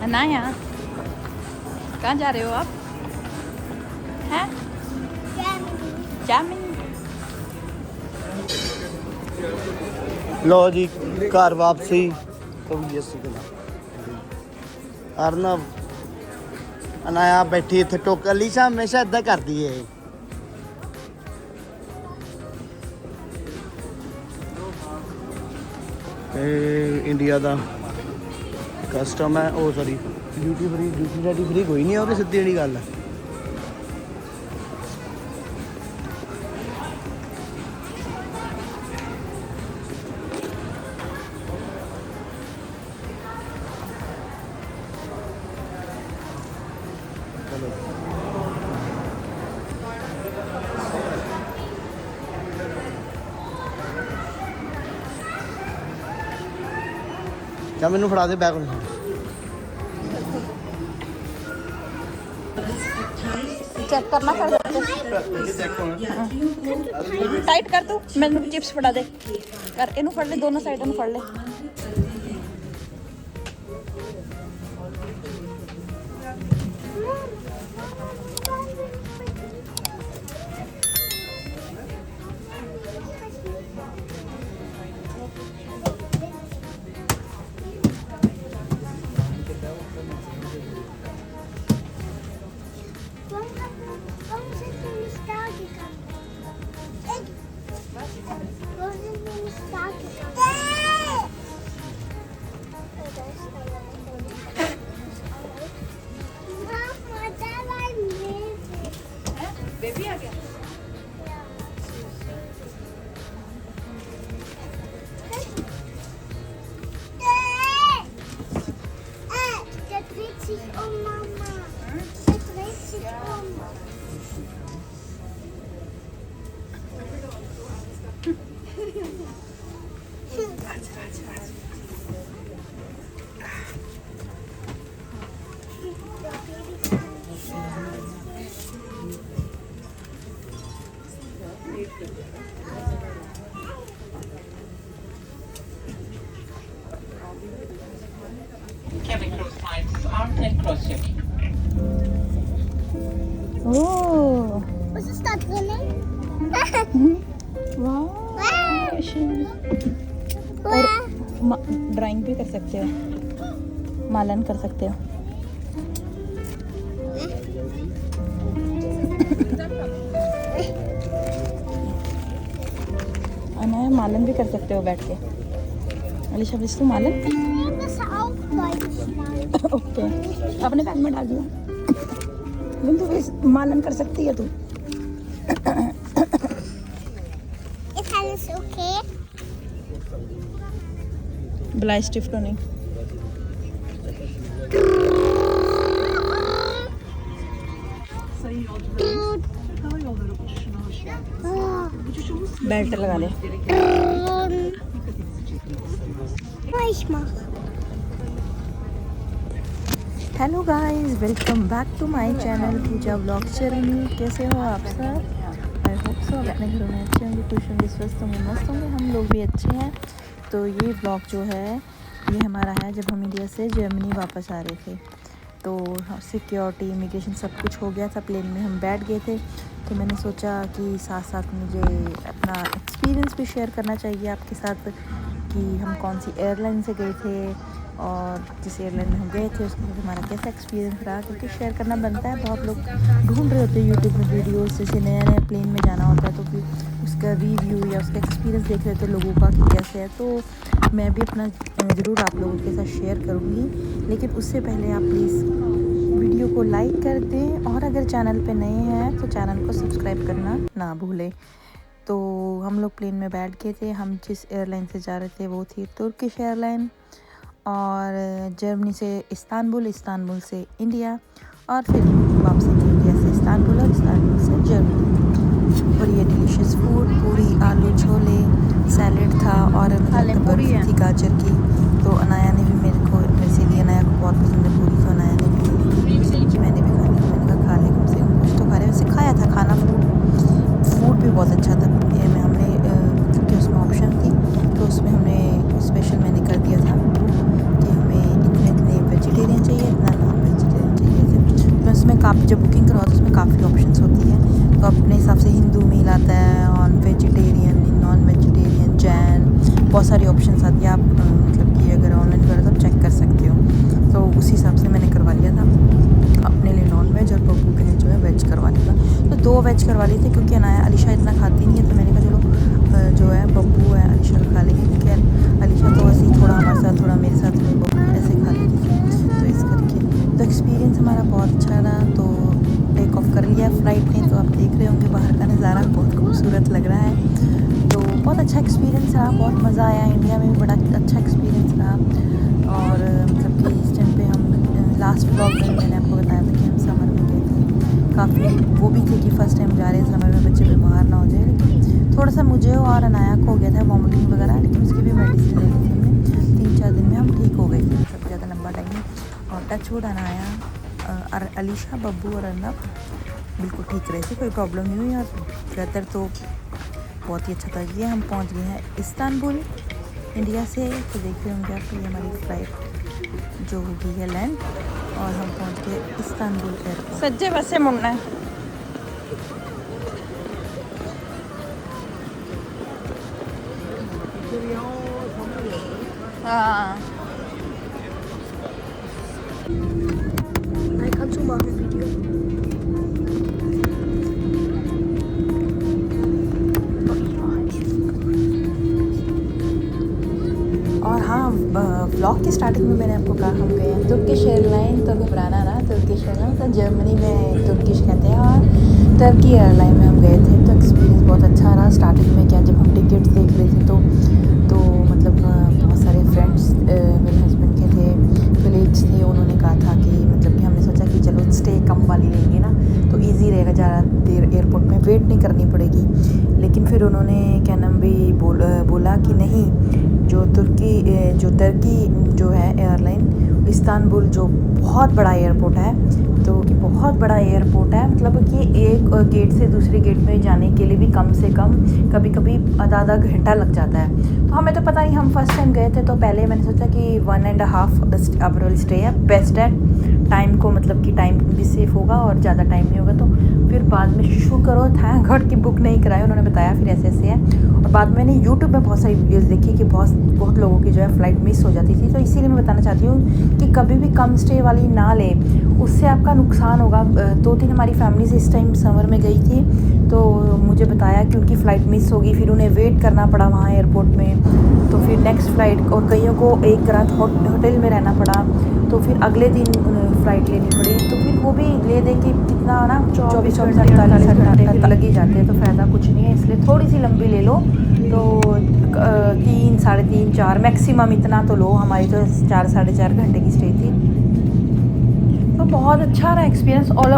अनाया, कहाँ जा रहे हो आप? हैं? जामिन। लो जी घर वापसी। अर्नव अनाया बैठी इत्थे टोक अलीशा हमेशा इदा करदी है। इंडिया का कस्टम है ओ सॉरी ड्यूटी फ्री कोई नहीं है सीधी जी गल है। क्या मैनू फड़ा दे बैग चेक करना कर टाइट कर तू मैनू चिप्स फड़ा दे कर इनू फड़ ले दोनों साइड में फड़ ले। बेबी आ गया। Chemical signs aren't inclusive. Oh, Was it start running? वाह। और ड्राइंग भी कर सकते हो, मालन कर सकते हो। अनाया मालन भी कर सकते हो बैठ के। अलीशा बिस्टू मालन। ओके अपने बैग में डाल दिया। बिंदु भी मालन कर सकती है तू। ब्लाई स्टिफ्ट होने बेल्ट लगा ले। Hello guys, welcome back to my channel Pooja vlog journey. कैसे हो आप सब? आई होप सो आप अपने घरों में अच्छे होंगे, खुश होंगे, स्वस्थ होंगे, मस्त होंगे। हम लोग भी अच्छे हैं। तो ये व्लॉग जो है ये हमारा है जब हम इंडिया से जर्मनी वापस आ रहे थे। तो सिक्योरिटी इमिग्रेशन सब कुछ हो गया था, प्लेन में हम बैठ गए थे। तो मैंने सोचा कि साथ साथ मुझे अपना एक्सपीरियंस भी शेयर करना चाहिए आपके साथ कि हम कौन सी एयरलाइन से गए थे और जिस एयरलाइन में हम गए थे उसमें हमारा कैसा एक्सपीरियंस रहा, क्योंकि शेयर करना बनता है। बहुत लोग ढूंढ रहे होते हैं यूट्यूब में वीडियोस, जैसे नया नया प्लेन में जाना होता है तो फिर उसका रिव्यू या उसका एक्सपीरियंस देख रहे थे लोगों का कि कैसे है। तो मैं भी अपना ज़रूर आप लोगों के साथ शेयर करूँगी, लेकिन उससे पहले आप प्लीज़ वीडियो को लाइक कर दें और अगर चैनल पे नए हैं तो चैनल को सब्सक्राइब करना ना भूलें। तो हम लोग प्लेन में बैठ गए थे। हम जिस एयरलाइन से जा रहे थे वो थी तुर्किश एयरलाइन, और जर्मनी से इस्तांबुल, इस्तांबुल से इंडिया, और फिर वापसी थी इंडिया से इस्तांबुल और इस्तांबुल से जर्मनी। और ये डिलीशियस फूड, पूरी, आलू छोले, सैलेड था और बर्फी थी गाजर की। तो अनाया ने भी मेरे से लिए, अनाया को बहुत पसंद है पूरी, तो अनाया ने भी मैंने भी खा ली। मैंने कहा खा ले, कम से कम कुछ तो खा रहे। वैसे खाया था खाना, फूड भी बहुत अच्छा था। ये में हमने क्योंकि उसमें ऑप्शन थी तो उसमें हमने स्पेशल मैंने कर दिया था कि हमें इतने इतने वेजिटेरियन चाहिए, इतना जब बुकिंग करवाओ तो उसमें काफ़ी ऑप्शंस होती है, तो अपने हिसाब से हिंदू मील आता है, और वेजिटेरियन, नॉन वेजिटेरियन, जैन, बहुत सारी ऑप्शंस आती है। आप मतलब कि अगर ऑनलाइन करो तो आप चेक कर सकते हो। तो उसी हिसाब से मैंने करवा लिया था अपने लिए नॉन वेज, और बब्बू के लिए जो है वेज करवा लिया था। तो 2 वेज करवा लिए थे, क्योंकि अनाया अलीशा इतना खाती नहीं है, तो मैंने कहा चलो जो है बब्बू है अलीशा खा लेंगे। खैर अलीशा तो ऐसे ही थोड़ा हमारे साथ, थोड़ा मेरे साथ, बब्बू ऐसे खा लेती थी, तो इस करके तो एक्सपीरियंस हमारा बहुत अच्छा रहा। तो टेक ऑफ कर लिया फ़्लाइट ने, तो आप देख रहे होंगे बाहर का नज़ारा बहुत खूबसूरत लग रहा है। तो बहुत अच्छा एक्सपीरियंस रहा, बहुत मज़ा आया। इंडिया में भी बड़ा अच्छा एक्सपीरियंस रहा। और मतलब कि इस टाइम पे हम लास्ट व्लॉग में मैंने आपको बताया था कि हम समर में गए थे। काफ़ी वो भी थे कि फ़र्स्ट टाइम जा रहे हैं समर में, बच्चे बीमार ना हो जाए। लेकिन थोड़ा सा मुझे और अनाया को हो गया था वॉमिटिंग वगैरह, लेकिन उसकी भी मेडिसिन ले ली थी हमने। 3-4 दिन में हम ठीक हो गए थे, मतलब ज़्यादा लंबा टाइम नहीं। और टच वुड अनाया, अलीशा, बब्बू और अर्नब बिल्कुल ठीक रहे थे, कोई प्रॉब्लम नहीं हुई। और वेदर तो बहुत ही अच्छा था। ये हम पहुंच गए हैं इस्तांबुल इंडिया से। तो देख रहे होंगे आप, ये हमारी फ़्लाइट जो होगी है लैंड, और हम पहुंच गए इस्तांबुल एयरपोर्ट। सज्जे बसे मुड़ना है। हाँ, I can zoom out video. और हाँ, व्लॉग की स्टार्टिंग में मैंने आपको कहा हम गए हैं तुर्किश एयरलाइन। तो घबराना ना, तुर्किश एयरलाइन तो जर्मनी में तुर्किश कहते हैं, और टर्की एयरलाइन में हम गए थे। तो एक्सपीरियंस बहुत अच्छा रहा। स्टार्टिंग में क्या, जब हम टिकट्स देख रहे थे तो मतलब बहुत सारे फ्रेंड्स मेरे हस्बैंड के थे, कलीग्स थे, उन्होंने कहा था कि मतलब कि हमने सोचा कि चलो स्टे कम वाली लेंगे ना, तो ईज़ी रहेगा, ज़्यादा देर एयरपोर्ट में वेट नहीं करनी पड़ेगी। लेकिन फिर उन्होंने क्या नाम भी बोला कि नहीं, जो टर्की जो है एयरलाइन, इस्तांबुल जो बहुत बड़ा एयरपोर्ट है, तो बहुत बड़ा एयरपोर्ट है, मतलब कि एक गेट से दूसरे गेट में जाने के लिए भी कम से कम कभी कभी आधा घंटा लग जाता है। तो हमें तो पता नहीं, हम फर्स्ट टाइम गए थे, तो पहले मैंने सोचा कि 1.5 आवर स्टे है, बेस्ट है टाइम को, मतलब कि टाइम भी सेफ होगा और ज़्यादा टाइम नहीं होगा। तो फिर बाद में शुरू करो थैंक गॉड की बुक नहीं कराई, उन्होंने बताया फिर ऐसे ऐसे है। और बाद में मैंने यूट्यूब में बहुत सारी वीडियोस देखी कि बहुत लोगों की जो है फ़्लाइट मिस हो जाती थी। तो इसीलिए मैं बताना चाहती हूँ कि कभी भी कम स्टे वाली ना ले, उससे आपका नुकसान होगा। 2-3 हमारी फैमिलीज इस टाइम समर में गई थी, तो मुझे बताया कि उनकी फ़्लाइट मिस होगी, फिर उन्हें वेट करना पड़ा वहाँ एयरपोर्ट में, तो फिर नेक्स्ट फ़्लाइट, और कईयों को एक रात होटल में रहना पड़ा, तो फिर अगले दिन फ़्लाइट लेनी पड़ी। तो फिर वो भी ले दे के कितना ना 24 घंटे 48 घंटे फिर लग ही जाते हैं, तो फ़ायदा कुछ नहीं है। इसलिए थोड़ी सी लंबी ले लो, तो 3, साढ़े 3, 4 मैक्सिमम इतना तो लो। हमारी तो 4 साढ़े 4 घंटे की स्टे थी। तो बहुत अच्छा रहा एक्सपीरियंस, ऑल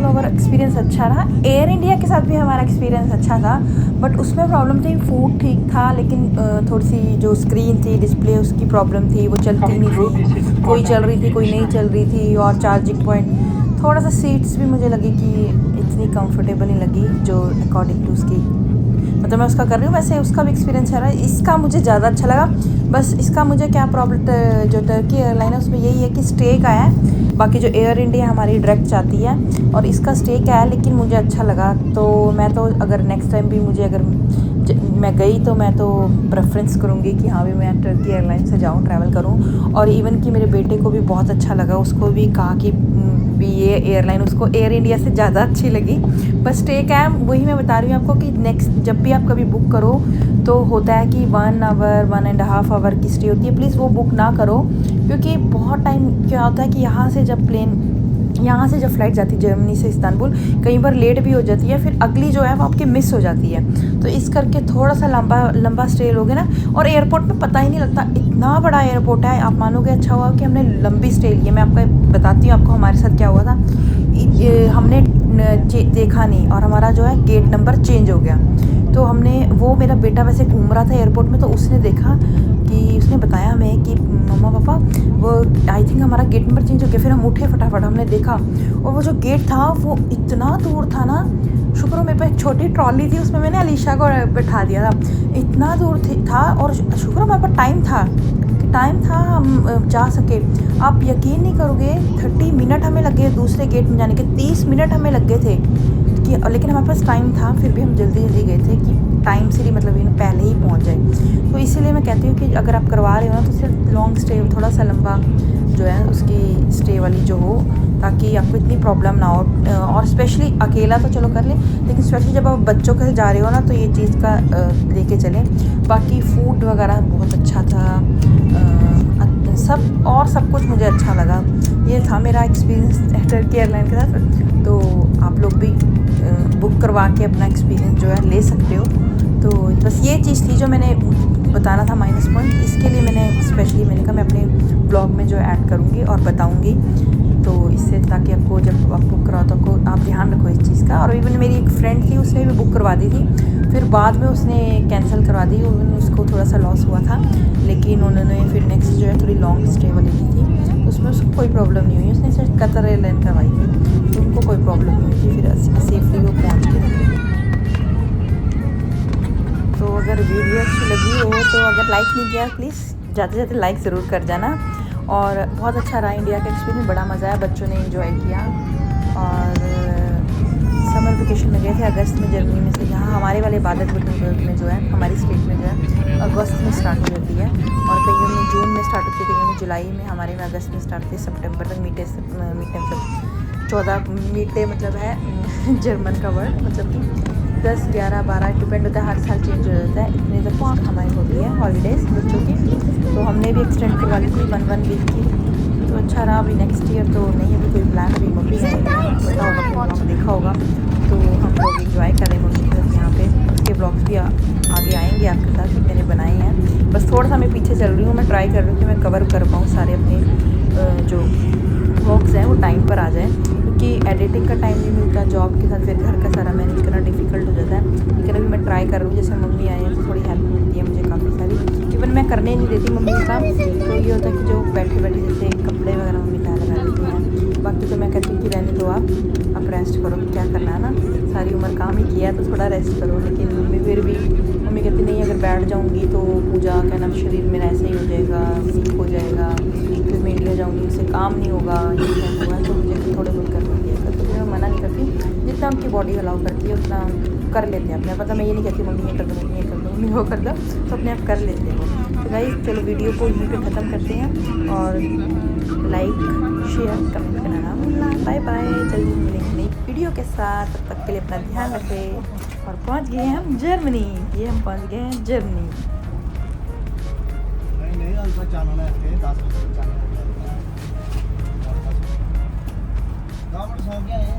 ओवर एक्सपीरियंस अच्छा रहा। एयर इंडिया के साथ भी हमारा एक्सपीरियंस अच्छा था, बट उसमें प्रॉब्लम थी, फूड ठीक था, लेकिन थोड़ी सी जो स्क्रीन थी, डिस्प्ले, उसकी प्रॉब्लम थी, वो चलती नहीं थी, कोई चल रही थी कोई नहीं चल रही थी। और चार्जिंग पॉइंट, थोड़ा सा सीट्स भी मुझे लगी कि इतनी कंफर्टेबल नहीं लगी जो अकॉर्डिंग टू उसकी, मतलब मैं उसका कर रही हूँ, वैसे उसका भी एक्सपीरियंस है। इसका मुझे ज़्यादा अच्छा लगा। बस इसका मुझे क्या प्रॉब्लम, जो टर्की एयरलाइन है उसमें यही है कि स्टे का है, बाकी जो एयर इंडिया हमारी डायरेक्ट जाती है, और इसका स्टे का है, लेकिन मुझे अच्छा लगा। तो मैं तो अगर नेक्स्ट टाइम भी मुझे अगर मैं गई तो मैं तो प्रेफरेंस करूँगी कि हाँ भी मैं टर्की एयरलाइन से जाऊँ, ट्रैवल करूँ। और इवन कि मेरे बेटे को भी बहुत अच्छा लगा, उसको भी कहा कि भी ये एयरलाइन उसको एयर इंडिया से ज़्यादा अच्छी लगी। बस स्टे का है, वही मैं बता रही हूँ आपको कि नेक्स्ट जब भी आप कभी बुक करो तो होता है कि 1 आवर 1.5 आवर की स्टे होती है, प्लीज़ वो बुक ना करो, क्योंकि बहुत टाइम क्या होता है कि यहाँ से जब फ़्लाइट जाती है जर्मनी से इस्तांबुल, कई बार लेट भी हो जाती है, फिर अगली जो है वो आपकी मिस हो जाती है। तो इस करके थोड़ा सा लंबा स्टे लोगे ना, और एयरपोर्ट में पता ही नहीं लगता, इतना बड़ा एयरपोर्ट है, आप मानोगे अच्छा हुआ कि हमने लंबी स्टे ली है। मैं आपको बताती हूँ आपको हमारे साथ क्या हुआ था। हमने देखा नहीं, और हमारा जो है गेट नंबर चेंज हो गया। तो वो मेरा बेटा वैसे घूम रहा था एयरपोर्ट में, तो उसने देखा कि उसने बताया हमें कि मम्मा पापा वो आई थिंक हमारा गेट नंबर चेंज हो गया। फिर हम उठे फटाफट, हमने देखा, और वो जो गेट था वो इतना दूर था ना, शुक्र हो मेरे पास एक छोटी ट्रॉली थी, उसमें मैंने अलीशा को बैठा दिया था, इतना दूर था। और शुक्र हमारे पास टाइम था कि टाइम था हम जा सके। आप यकीन नहीं करोगे 30 मिनट हमें लग गए दूसरे गेट में जाने के, 30 मिनट हमें लग गए थे कि, लेकिन हमारे पास टाइम था फिर भी हम जल्दी जल्दी गए थे कि टाइम से ही मतलब पहले ही पहुंच जाए। तो इसीलिए मैं कहती हूँ कि अगर आप करवा रहे हो ना तो सिर्फ लॉन्ग स्टे, थोड़ा सा लंबा जो है उसकी स्टे वाली जो हो, ताकि आपको इतनी प्रॉब्लम ना हो। और स्पेशली अकेला तो चलो कर लें, लेकिन स्पेशली जब आप बच्चों के साथ जा रहे हो ना तो ये चीज़ का लेके चलें। बाकी फूड वगैरह बहुत अच्छा था, सब कुछ मुझे अच्छा लगा। ये था मेरा एक्सपीरियंस टर्की एयरलाइन के साथ। तो आप लोग भी बुक करवा के अपना एक्सपीरियंस जो है ले सकते हो। तो बस ये चीज़ थी जो मैंने बताना था माइनस पॉइंट। इसके लिए मैंने स्पेशली मैंने कहा मैं अपने ब्लॉग में जो ऐड करूँगी और बताऊँगी, तो इससे ताकि आपको जब आप बुक कराओ तो आप ध्यान रखो इस चीज़ का। और इवन मेरी एक फ्रेंड थी, उसने भी बुक करवा दी थी, फिर बाद में उसने कैंसिल करवा दी। उसको थोड़ा सा लॉस हुआ था, लेकिन उन्होंने फिर नेक्स्ट जो है थोड़ी लॉन्ग स्टे वाली ली थी, तो उसमें उसको कोई प्रॉब्लम नहीं हुई। उसने सिर्फ कतर एयरलाइन करवाई थी, तो उनको कोई प्रॉब्लम नहीं हुई थी, फिर सेफली वो पहुँच गए। तो अगर वीडियो अच्छी लगी हो तो अगर लाइक नहीं किया प्लीज़ जाते जाते लाइक ज़रूर कर जाना। और बहुत अच्छा रहा इंडिया का एक्सपीरियंस, बड़ा मज़ा आया, बच्चों ने एंजॉय किया। और समर वेकेशन में गए थे अगस्त में जर्मनी में से, यहाँ हमारे वाले बादल-बुडनबर्ग में जो है हमारी स्टेट में जो है अगस्त में स्टार्ट हो जाती है, और कईयों में जून में स्टार्ट होती है, कईयों में जुलाई में, हमारे में अगस्त में स्टार्ट होती है, सितंबर तक मीटे मतलब 14 मीटे मतलब है जर्मन का वर्ड, मतलब कि 10, 11, 12 डिपेंड होता है, हर साल चेंज हो जाता है। इतने तक हमारी होती है हॉलीडेज़ बच्चों की, तो हमने भी एक्सटेंड करवा ली थी 1 वीक की। तो अच्छा रहा। अभी नेक्स्ट ईयर तो नहीं, अभी कोई प्लान, अभी मम्मी है, पता होगा आपने देखा होगा, तो हम लोग इंजॉय कर रहे हैं मम्मी के साथ यहाँ पे। उसके ब्लॉग्स भी आगे आएंगे आपके साथ, कि मैंने बनाए हैं। बस थोड़ा सा मैं पीछे चल रही हूँ, मैं ट्राई कर रही हूँ कि मैं कवर कर पाऊँ सारे अपने जो ब्लॉग्स हैं वो टाइम पर आ जाएँ, क्योंकि एडिटिंग का टाइम नहीं मिलता जॉब के साथ, फिर घर का सारा मैनेज करना डिफ़िकल्ट हो जाता है। लेकिन अभी मैं ट्राई कर रही हूँ, जैसे मम्मी आए हैं तो थोड़ी हेल्प मिलती है मुझे काफ़ी सारी। इवन मैं करने नहीं देती मम्मी का काम, तो ये होता है कि जो बैठे बैठे जैसे कपड़े वगैरह मम्मी तय लगा देती हैं। बाकी तो मैं कहती हूँ कि रहने दो, आप रेस्ट करो, क्या करना है ना, सारी उम्र काम ही किया तो थोड़ा रेस्ट करो। लेकिन मम्मी फिर भी मम्मी कहती नहीं, अगर बैठ जाऊँगी तो पूजा क्या नाम शरीर मेरा ऐसे ही हो जाएगा, वीक हो जाएगा, फिर मैं इंडिया जाऊँगी, उससे काम नहीं होगा, ये नहीं होगा, तो मुझे थोड़े बहुत करना पड़ेगा। तो फिर मैं मना नहीं करती, जितना उनकी बॉडी अलाउ करती है उतना कर लेते हैं अपने। पता मैं ये नहीं कहती मम्मी ये कर दो, मम्मी ये कर दो, मम्मी वो कर दो, तो अपने आप कर लेते हैं। तो गाइस चलो वीडियो को यहीं पे ख़त्म करते हैं, और लाइक शेयर कमेंट करना ना भूलना। बाय बाय, जल्दी मिलेंगे नई वीडियो के साथ, तब तक के लिए अपना ध्यान रखें। और पहुंच गए हैं हम जर्मनी, ये हम पहुंच गए हैं जर्मनी। नहीं अल्फा चैनल है 10 बजे चैनल है, 10 मिनट हो गया है।